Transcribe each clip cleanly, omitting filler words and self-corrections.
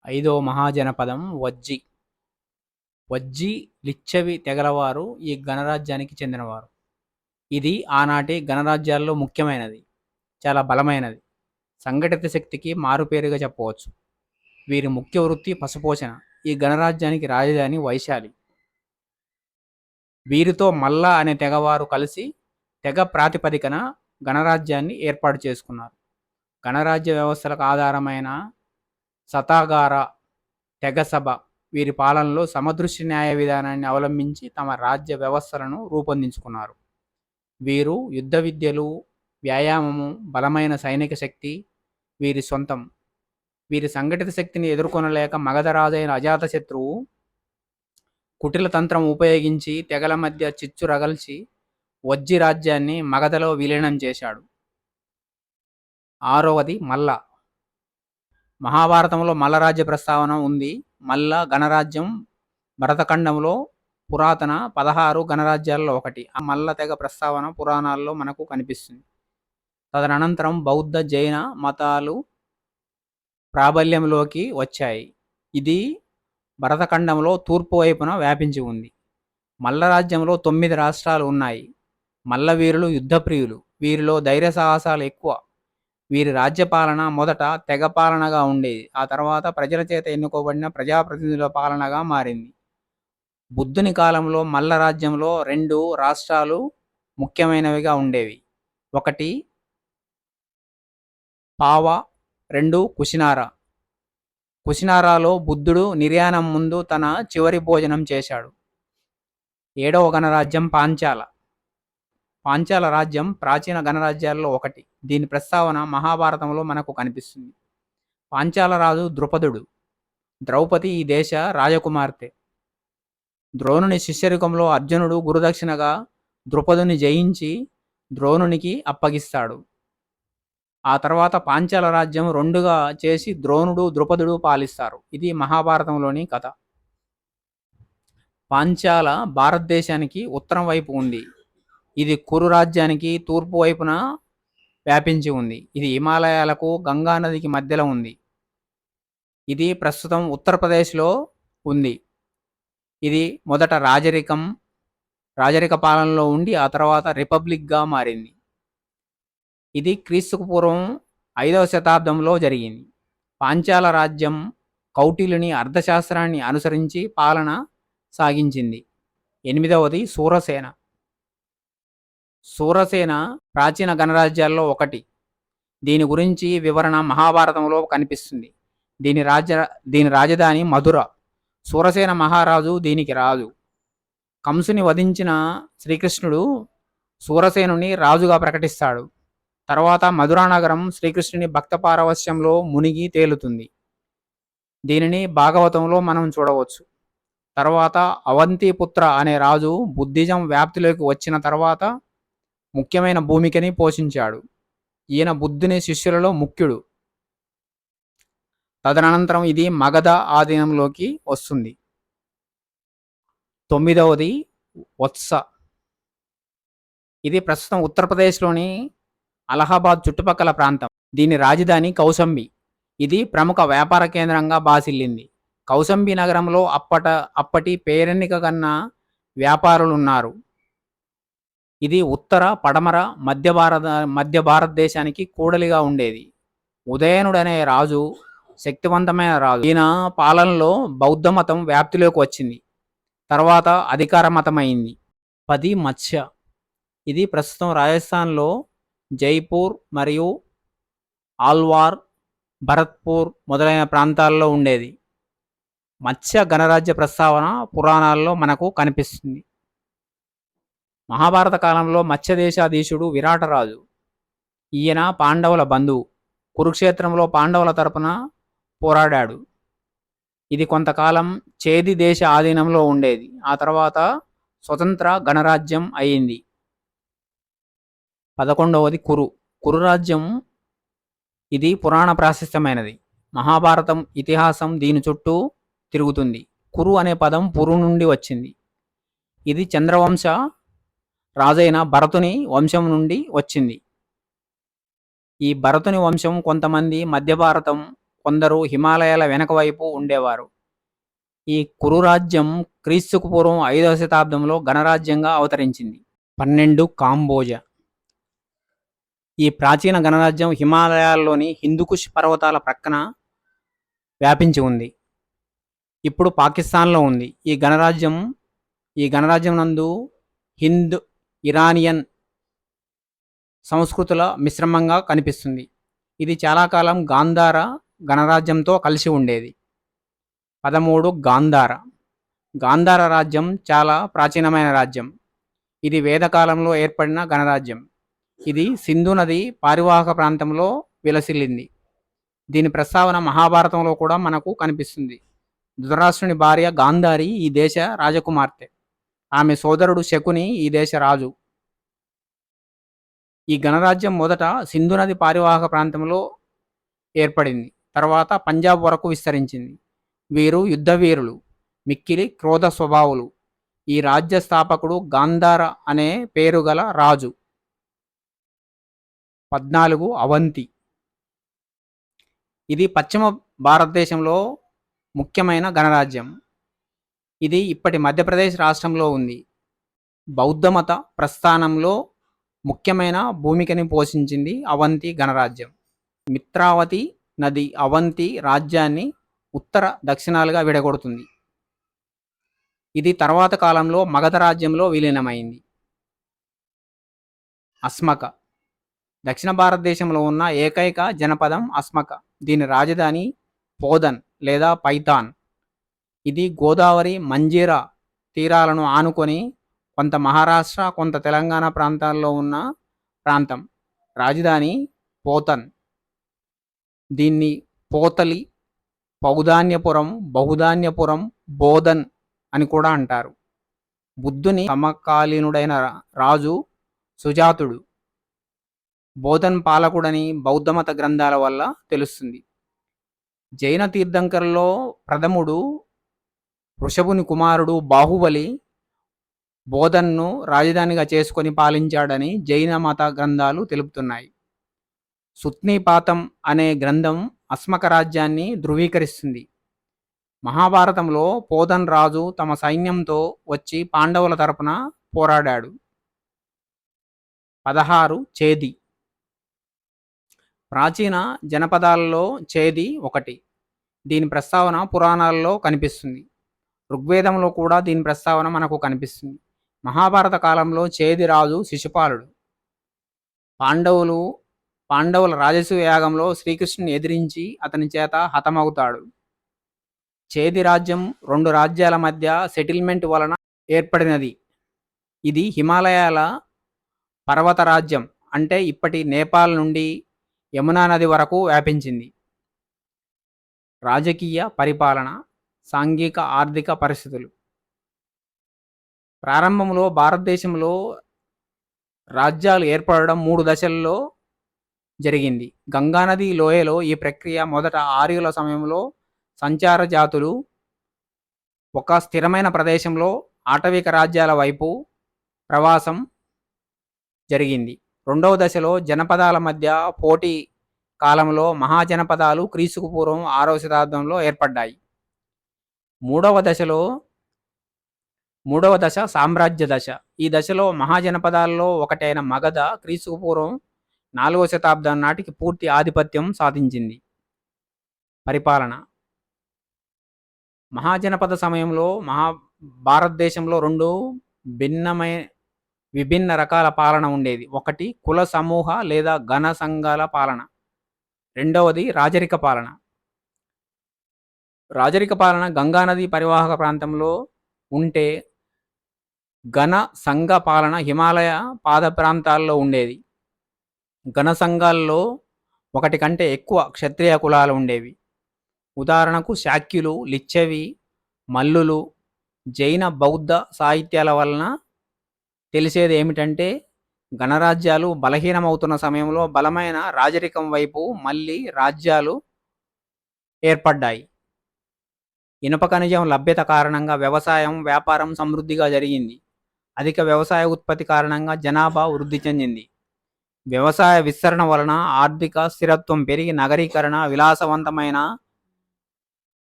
ఐదవ మహాజనపదం వజ్జి. వజ్జి లిచ్ఛవి తెగలవారు ఈ గణరాజ్యానికి చెందినవారు. ఇది ఆనాటి గణరాజ్యాల్లో ముఖ్యమైనది, చాలా బలమైనది, సంఘటిత శక్తికి మారుపేరుగా చెప్పవచ్చు. వీరి ముఖ్య వృత్తి పశుపోషణ. ఈ గణరాజ్యానికి రాజధాని వైశాలి. వీరితో మల్ల అనే తెగవారు కలిసి తెగ ప్రాతిపదికన గణరాజ్యాన్ని ఏర్పాటు చేసుకున్నారు. గణరాజ్య వ్యవస్థలకు ఆధారమైన సతాగార, తెగసభ వీరి పాలనలో సమదృష్టి న్యాయ విధానాన్ని అవలంబించి తమ రాజ్య వ్యవస్థలను రూపొందించుకున్నారు. వీరు యుద్ధ విద్యలు, వ్యాయామము, బలమైన సైనిక శక్తి వీరి సొంతం. వీరి సంఘటిత శక్తిని ఎదుర్కొనలేక మగధరాజైన అజాతశత్రువు కుటిల తంత్రం ఉపయోగించి తెగల మధ్య చిచ్చు రగల్చి వజ్జి రాజ్యాన్ని మగధలో విలీనం చేశాడు. ఆరవది మల్ల. మహాభారతంలో మల్లరాజ్య ప్రస్తావన ఉంది. మల్ల గణరాజ్యం భరతఖండంలో పురాతన 16 గణరాజ్యాల్లో ఒకటి. ఆ మల్ల తెగ ప్రస్తావన పురాణాల్లో మనకు కనిపిస్తుంది. తదనంతరం బౌద్ధ, జైన మతాలు ప్రాబల్యంలోకి వచ్చాయి. ఇది భరతఖండంలో తూర్పు వైపున వ్యాపించి ఉంది. మల్ల రాజ్యంలో 9 రాష్ట్రాలు ఉన్నాయి. మల్ల వీరులు యుద్ధప్రియులు. వీరిలో ధైర్య సాహసాలు ఎక్కువ. వీరి రాజ్యపాలన మొదట తెగ పాలనగా ఉండేది. ఆ తర్వాత ప్రజల చేత ఎన్నుకోబడిన ప్రజాప్రతినిధుల పాలనగా మారింది. బుద్ధుని కాలంలో మల్ల రాజ్యంలో 2 రాష్ట్రాలు ముఖ్యమైనవిగా ఉండేవి. ఒకటి పావ, 2 కుషినార. కుషినారాలో బుద్ధుడు నిర్యాణం ముందు తన చివరి భోజనం చేశాడు. 7వ గణరాజ్యం పాంచాల. పాంచాల రాజ్యం ప్రాచీన గణరాజ్యాల్లో ఒకటి. దీని ప్రస్తావన మహాభారతంలో మనకు కనిపిస్తుంది. పాంచాల రాజు ద్రుపదుడు. ద్రౌపది ఈ దేశ రాజకుమార్తె. ద్రోణుని శిష్యరికంలో అర్జునుడు గురుదక్షిణగా ద్రుపదుని జయించి ద్రోణునికి అప్పగిస్తాడు. ఆ తర్వాత పాంచాల రాజ్యం 2గా చేసి ద్రోణుడు, ద్రుపదుడు పాలిస్తారు. ఇది మహాభారతంలోని కథ. పాంచాల భారతదేశానికి ఉత్తరం వైపు ఉంది. ఇది కురు రాజ్యానికి తూర్పు వైపున వ్యాపించి ఉంది. ఇది హిమాలయాలకు, గంగా నదికి మధ్యలో ఉంది. ఇది ప్రస్తుతం ఉత్తరప్రదేశ్లో ఉంది. ఇది మొదట రాజరిక పాలనలో ఉండి ఆ తర్వాత రిపబ్లిక్గా మారింది. ఇది క్రీస్తుకు పూర్వం 5వ శతాబ్దంలో జరిగింది. పాంచాల రాజ్యం కౌటిల్యుని అర్థశాస్త్రాన్ని అనుసరించి పాలన సాగించింది. 8వది శూరసేన. శూరసేన ప్రాచీన గణరాజ్యాల్లో ఒకటి. దీని గురించి వివరణ మహాభారతంలో కనిపిస్తుంది. దీని రాజధాని మధుర. శూరసేన మహారాజు దీనికి రాజు. కంసుని వధించిన శ్రీకృష్ణుడు శూరసేనుని రాజుగా ప్రకటిస్తాడు. తర్వాత మధురా నగరం శ్రీకృష్ణుని భక్త పారవశ్యంలో మునిగి తేలుతుంది. దీనిని భాగవతంలో మనం చూడవచ్చు. తర్వాత అవంతిపుత్ర అనే రాజు బుద్ధిజం వ్యాప్తిలోకి వచ్చిన తర్వాత ముఖ్యమైన భూమికని పోషించాడు. ఈయన బుద్ధుని శిష్యులలో ముఖ్యుడు. తదనంతరం ఇది మగధ ఆధీనంలోకి వస్తుంది. 9వది వత్స. ఇది ప్రస్తుతం ఉత్తరప్రదేశ్లోని అలహాబాద్ చుట్టుపక్కల ప్రాంతం. దీని రాజధాని కౌసంబి. ఇది ప్రముఖ వ్యాపార కేంద్రంగా బాసిల్లింది. కౌసంబి నగరంలో అప్పటి పేరెన్నిక కన్నా వ్యాపారులున్నారు. ఇది ఉత్తర, పడమర, మధ్య భారతదేశానికి కూడలిగా ఉండేది. ఉదయనుడు అనే రాజు శక్తివంతమైన రాజు. ఈయన పాలనలో బౌద్ధ మతం వ్యాప్తిలోకి వచ్చింది. తర్వాత అధికార మతం అయింది. 10 మత్స్య. ఇది ప్రస్తుతం రాజస్థాన్లో జైపూర్ మరియు ఆల్వార్, భరత్పూర్ మొదలైన ప్రాంతాల్లో ఉండేది. మత్స్య గణరాజ్య ప్రస్తావన పురాణాల్లో మనకు కనిపిస్తుంది. మహాభారత కాలంలో మత్స్యదేశాధీశుడు విరాటరాజు. ఈయన పాండవుల బంధువు. కురుక్షేత్రంలో పాండవుల తరపున పోరాడాడు. ఇది కొంతకాలం చేది దేశ ఆధీనంలో ఉండేది. ఆ తర్వాత స్వతంత్ర గణరాజ్యం అయింది. 11వది కురు. కురు రాజ్యం ఇది పురాణ ప్రాశస్త్యమైనది. మహాభారతం ఇతిహాసం దీని చుట్టూ తిరుగుతుంది. కురు అనే పదం పురు నుండి వచ్చింది. ఇది చంద్రవంశ రాజైన భరతుని వంశం నుండి వచ్చింది. ఈ భరతుని వంశం కొంతమంది మధ్య భారతం, కొందరు హిమాలయాల వెనక వైపు ఉండేవారు. ఈ కురు రాజ్యం క్రీస్తుకు పూర్వం 5వ శతాబ్దంలో గణరాజ్యంగా అవతరించింది. 12 కాంబోజ. ఈ ప్రాచీన గణరాజ్యం హిమాలయాల్లోని హిందూకుష్ పర్వతాల ప్రక్కన వ్యాపించి ఉంది. ఇప్పుడు పాకిస్తాన్లో ఉంది. ఈ గణరాజ్యం నందు హింద్, ఇరానియన్ సంస్కృతుల మిశ్రమంగా కనిపిస్తుంది. ఇది చాలా కాలం గాంధార గణరాజ్యంతో కలిసి ఉండేది. 13 గాంధార. గాంధార రాజ్యం చాలా ప్రాచీనమైన రాజ్యం. ఇది వేదకాలంలో ఏర్పడిన గణరాజ్యం. ఇది సింధు నది పారివాహక ప్రాంతంలో విలసిల్లింది. దీని ప్రస్తావన మహాభారతంలో కూడా మనకు కనిపిస్తుంది. ధృతరాష్ట్రుని భార్య గాంధారి ఈ దేశ రాజకుమార్తె. ఆమె సోదరుడు శకుని ఈ దేశ రాజు. ఈ గణరాజ్యం మొదట సింధు నది పారివాహక ప్రాంతంలో ఏర్పడింది. తర్వాత పంజాబ్ వరకు విస్తరించింది. వీరు యుద్ధవీరులు, మిక్కిలి క్రోధ స్వభావులు. ఈ రాజ్య స్థాపకుడు గాంధార అనే పేరు గల రాజు. 14 అవంతి. ఇది పశ్చిమ భారతదేశంలో ముఖ్యమైన గణరాజ్యం. ఇది ఇప్పటి మధ్యప్రదేశ్ రాష్ట్రంలో ఉంది. బౌద్ధమత ప్రస్థానంలో ముఖ్యమైన భూమికని పోషించింది అవంతి గణరాజ్యం. మిత్రావతి నది అవంతి రాజ్యాన్ని ఉత్తర దక్షిణాలుగా విడగొడుతుంది. ఇది తర్వాత కాలంలో మగధ రాజ్యంలో విలీనమైంది. అస్మక. దక్షిణ భారతదేశంలో ఉన్న ఏకైక జనపదం అస్మక. దీని రాజధాని పోదన్ లేదా పైథాన్. ఇది గోదావరి, మంజీరా తీరాలను ఆనుకొని కొంత మహారాష్ట్ర, కొంత తెలంగాణ ప్రాంతాల్లో ఉన్న ప్రాంతం. రాజధాని పోతన్. దీన్ని పోతలి, పౌధాన్యపురం, బహుధాన్యపురం, బోధన్ అని కూడా అంటారు. బుద్ధుని సమకాలీనుడైన రాజు సుజాతుడు బోధన్ పాలకుడని బౌద్ధమత గ్రంథాల వల్ల తెలుస్తుంది. జైన తీర్థంకరుల్లో ప్రథముడు వృషభుని కుమారుడు బాహుబలి బోధన్ను రాజధానిగా చేసుకొని పాలించాడని జైన మత గ్రంథాలు తెలుపుతున్నాయి. సుత్నీపాతం అనే గ్రంథం అస్మక రాజ్యాన్ని ధృవీకరిస్తుంది. మహాభారతంలో పోదన్ రాజు తమ సైన్యంతో వచ్చి పాండవుల తరపున పోరాడాడు. 16 చేది. ప్రాచీన జనపదాలలో చేది ఒకటి. దీని ప్రస్తావన పురాణాలలో కనిపిస్తుంది. ఋగ్వేదంలో కూడా దీని ప్రస్తావన మనకు కనిపిస్తుంది. మహాభారత కాలంలో చేది రాజు శిశుపాలుడు. పాండవుల రాజసూయ యాగంలో శ్రీకృష్ణుని ఎదిరించి అతని చేత హతమవుతాడు. చేది రాజ్యం 2 రాజ్యాల మధ్య సెటిల్మెంట్ వలన ఏర్పడినది. ఇది హిమాలయాల పర్వత రాజ్యం, అంటే ఇప్పటి నేపాల్ నుండి యమునా నది వరకు వ్యాపించింది. రాజకీయ పరిపాలన, సాంఘిక ఆర్థిక పరిస్థితులు. ప్రారంభంలో భారతదేశంలో రాజ్యాలు ఏర్పడడం 3 దశల్లో జరిగింది. గంగానది లోయలో ఈ ప్రక్రియ మొదట ఆర్యుల సమయంలో సంచార జాతులు ఒక స్థిరమైన ప్రదేశంలో ఆటవిక రాజ్యాల వైపు ప్రవాసం జరిగింది. 2వ దశలో జనపదాల మధ్య పోటీ కాలంలో మహాజనపదాలు క్రీస్తుకు పూర్వం 6వ శతాబ్దంలో ఏర్పడ్డాయి. మూడవ దశ సామ్రాజ్య దశ. ఈ దశలో మహాజనపదాల్లో ఒకటైన మగధ క్రీస్తుకు పూర్వం 4వ శతాబ్దం నాటికి పూర్తి ఆధిపత్యం సాధించింది. పరిపాలన. మహాజనపద సమయంలో భారతదేశంలో 2 విభిన్న రకాల పాలన ఉండేది. ఒకటి కుల సమూహ లేదా ఘన సంఘాల పాలన. రెండవది రాజరిక పాలన. రాజరిక పాలన గంగానది పరివాహక ప్రాంతంలో ఉంటే, ఘన సంఘ పాలన హిమాలయ పాద ప్రాంతాల్లో ఉండేది. ఘన సంఘాల్లో 1 కంటే ఎక్కువ క్షత్రియ కులాలు ఉండేవి. ఉదాహరణకు శాక్యులు, లిచ్చవి, మల్లులు. జైన బౌద్ధ సాహిత్యాల వలన తెలిసేది ఏమిటంటే, గణరాజ్యాలు బలహీనమవుతున్న సమయంలో బలమైన రాజరికం వైపు మళ్ళీ రాజ్యాలు ఏర్పడ్డాయి. ఇనుప ఖనిజం లభ్యత కారణంగా వ్యవసాయం, వ్యాపారం సమృద్ధిగా జరిగింది. అధిక వ్యవసాయ ఉత్పత్తి కారణంగా జనాభా వృద్ధి చెందింది. వ్యవసాయ విస్తరణ వలన ఆర్థిక స్థిరత్వం పెరిగి నగరీకరణ, విలాసవంతమైన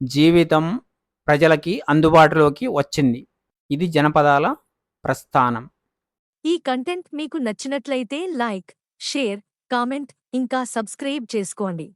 జీవితం ప్రజలకి అందుబాటులోకి వచ్చింది. ఇది జనపదాల ప్రస్థానం. ఈ కంటెంట్ మీకు నచ్చినట్లయితే లైక్, షేర్, కామెంట్ ఇంకా సబ్స్క్రైబ్ చేసుకోండి.